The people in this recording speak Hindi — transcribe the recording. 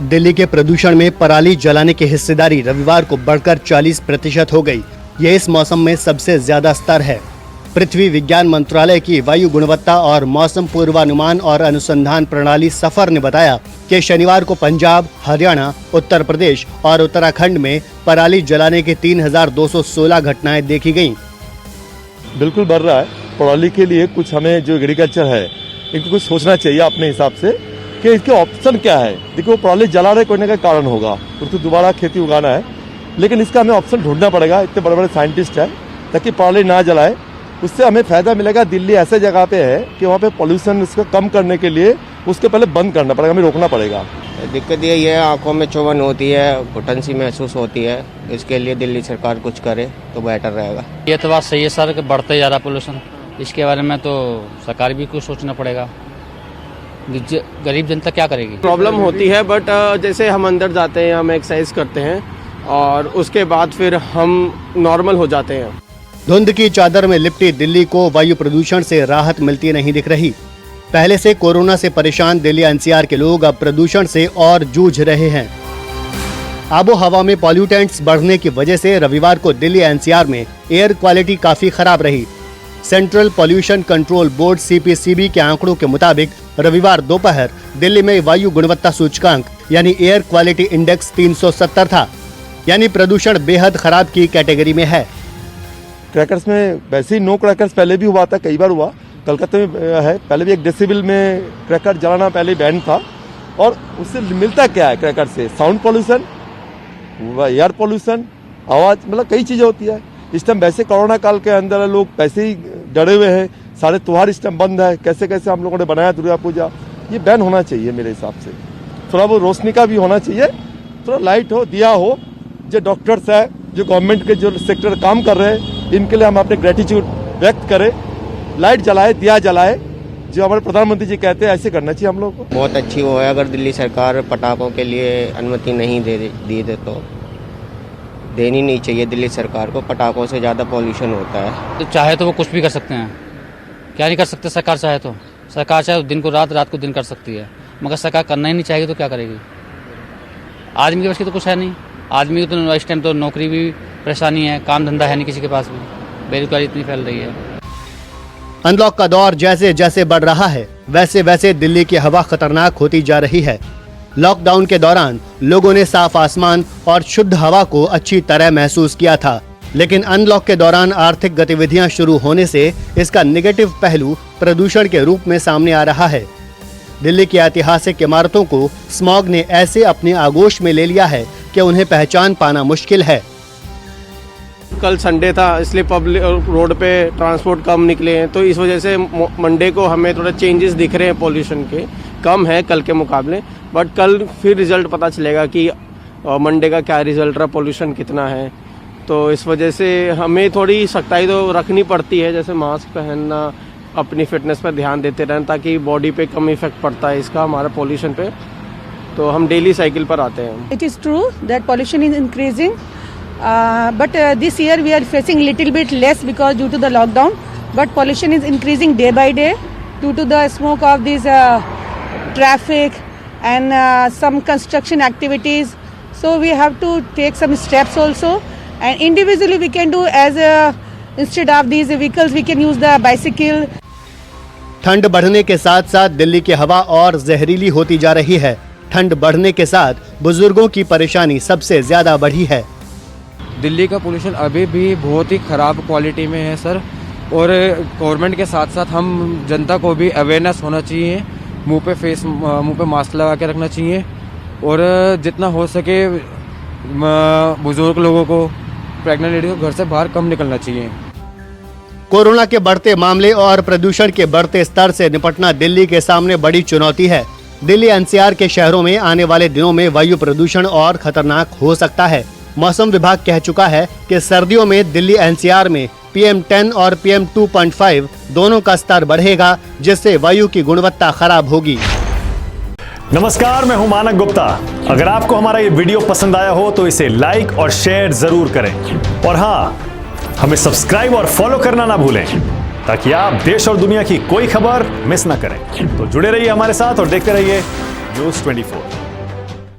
दिल्ली के प्रदूषण में पराली जलाने की हिस्सेदारी रविवार को बढ़कर 40% हो गई। ये इस मौसम में सबसे ज्यादा स्तर है। पृथ्वी विज्ञान मंत्रालय की वायु गुणवत्ता और मौसम पूर्वानुमान और अनुसंधान प्रणाली सफर ने बताया कि शनिवार को पंजाब, हरियाणा, उत्तर प्रदेश और उत्तराखंड में पराली जलाने की 3216 घटनाएं देखी गयी। बिल्कुल बढ़ रहा है। पराली के लिए कुछ हमें जो एग्रीकल्चर है इनको कुछ सोचना चाहिए अपने हिसाब से कि इसके ऑप्शन क्या है। देखो पराली जला रहे कोई ना कोई कारण होगा, उसको दोबारा खेती उगाना है, लेकिन इसका हमें ऑप्शन ढूंढना पड़ेगा। इतने बड़े बड़े साइंटिस्ट हैं ताकि पराली ना जलाए, उससे हमें फायदा मिलेगा। दिल्ली ऐसे जगह पे है कि वहाँ पे पोल्यूशन इसको कम करने के लिए उसके पहले बंद करना पड़ेगा, हमें रोकना पड़ेगा। दिक्कत ये है, आंखों में चुभन होती है, घुटन सी महसूस होती है। इसके लिए दिल्ली सरकार कुछ करे तो बेटर रहेगा। ये तो बात सही है सर कि बढ़ते जा रहा पोल्यूशन, इसके बारे में तो सरकार भी कुछ सोचना पड़ेगा। गरीब जनता क्या करेगी? प्रॉब्लम होती है, बट जैसे हम अंदर जाते हैं, हम एक्सरसाइज करते हैं और उसके बाद फिर हम नॉर्मल हो जाते हैं। धुंध की चादर में लिपटी दिल्ली को वायु प्रदूषण से राहत मिलती नहीं दिख रही। पहले से कोरोना से परेशान दिल्ली एनसीआर के लोग अब प्रदूषण से और जूझ रहे हैं। आबो हवा में पॉल्यूटेंट्स बढ़ने की वजह से रविवार को दिल्ली एनसीआर में एयर क्वालिटी काफी खराब रही। Central pollution control board CPCB के आंकड़ों के मुताबिक रविवार दोपहर दिल्ली में वायु गुणवत्ता सूचकांक यानी एयर क्वालिटी इंडेक्स 370 था, यानी प्रदूषण बेहद खराब की कैटेगरी में है। क्रैकर्स में वैसे ही नो क्रैकर्स पहले भी हुआ था, कई बार हुआ। कलकत्ता में है, पहले भी 1 डेसिबल में क्रैकर जलाना पहले बैन था। और उससे मिलता क्या है क्रैकर से? साउंड पॉल्यूशन, एयर पॉल्यूशन, आवाज, मतलब कई चीजें होती है। इस टाइम वैसे कोरोना काल के अंदर लोग वैसे ही डरे हुए हैं, सारे त्योहार इस टाइम बंद है। कैसे कैसे हम लोगों ने बनाया दुर्गा पूजा, ये बैन होना चाहिए मेरे हिसाब से। थोड़ा वो रोशनी का भी होना चाहिए, थोड़ा लाइट हो, दिया हो। जो डॉक्टर्स है, जो गवर्नमेंट के जो सेक्टर काम कर रहे हैं, इनके लिए हम अपने ग्रेटिट्यूड व्यक्त करें। लाइट जलाए, दिया जलाए, जो हमारे प्रधानमंत्री जी कहते हैं, ऐसे करना चाहिए हम लोग को। बहुत अच्छी वो है, अगर दिल्ली सरकार पटाखों के लिए अनुमति नहीं दी तो देनी नहीं चाहिए दिल्ली सरकार को। पटाखों से ज़्यादा पॉल्यूशन होता है। तो चाहे तो वो कुछ भी कर सकते हैं, क्या नहीं कर सकते? सरकार चाहे तो दिन को रात, रात को दिन कर सकती है, मगर सरकार करना ही नहीं चाहेगी तो क्या करेगी? आदमी के पास की तो कुछ है नहीं। आदमी को तो इस टाइम तो नौकरी भी परेशानी है, काम धंधा है नहीं किसी के पास भी, बेरोजगारी इतनी फैल रही है। अनलॉक का दौर जैसे जैसे बढ़ रहा है, वैसे वैसे दिल्ली की हवा खतरनाक होती जा रही है। लॉकडाउन के दौरान लोगों ने साफ आसमान और शुद्ध हवा को अच्छी तरह महसूस किया था, लेकिन अनलॉक के दौरान आर्थिक गतिविधियां शुरू होने से इसका नेगेटिव पहलू प्रदूषण के रूप में सामने आ रहा है। दिल्ली की ऐतिहासिक इमारतों को स्मॉग ने ऐसे अपने आगोश में ले लिया है कि उन्हें पहचान पाना मुश्किल है। कल संडे था, इसलिए पब्लिक रोड पे ट्रांसपोर्ट कम निकले हैं, तो इस वजह से मंडे को हमें थोड़ा चेंजेस दिख रहे हैं। पॉल्यूशन के कम है कल के मुकाबले, बट कल फिर रिजल्ट पता चलेगा कि मंडे का क्या रिजल्ट रहा, पॉल्यूशन कितना है। तो इस वजह से हमें थोड़ी सख्ताई तो रखनी पड़ती है, जैसे मास्क पहनना, अपनी फिटनेस पर ध्यान देते रहना, ताकि बॉडी पे कम इफेक्ट पड़ता है इसका हमारा पॉल्यूशन पे। तो हम डेली साइकिल पर आते हैं। It is true that pollution is increasing, but this year we are facing little bit less because due to the lockdown, but pollution is increasing day by day due to the smoke of these traffic and some construction activities. So we have to take some steps also, and individually we can do as instead of these vehicles we can use the bicycle. ठंड बढ़ने के साथ साथ दिल्ली की हवा और जहरीली होती जा रही है। ठंड बढ़ने के साथ बुजुर्गों की परेशानी सबसे ज्यादा बढ़ी है। दिल्ली का पोल्यूशन अभी भी बहुत ही ख़राब क्वालिटी में है सर, और गवर्नमेंट के साथ साथ हम जनता को भी अवेयरनेस होना चाहिए। मुंह पे मास्क लगा के रखना चाहिए, और जितना हो सके बुजुर्ग लोगों को, प्रेग्नेंट लेडी को घर से बाहर कम निकलना चाहिए। कोरोना के बढ़ते मामले और प्रदूषण के बढ़ते स्तर से निपटना दिल्ली के सामने बड़ी चुनौती है। दिल्ली एनसीआर के शहरों में आने वाले दिनों में वायु प्रदूषण और खतरनाक हो सकता है। मौसम विभाग कह चुका है कि सर्दियों में दिल्ली एनसीआर में PM10 और PM 2.5 दोनों का स्तर बढ़ेगा, जिससे वायु की गुणवत्ता खराब होगी। नमस्कार, मैं हूं मानक गुप्ता। अगर आपको हमारा ये वीडियो पसंद आया हो तो इसे लाइक और शेयर जरूर करें, और हाँ, हमें सब्सक्राइब और फॉलो करना ना भूलें, ताकि आप देश और दुनिया की कोई खबर मिस ना करें। तो जुड़े रहिए हमारे साथ और देखते रहिए News 24।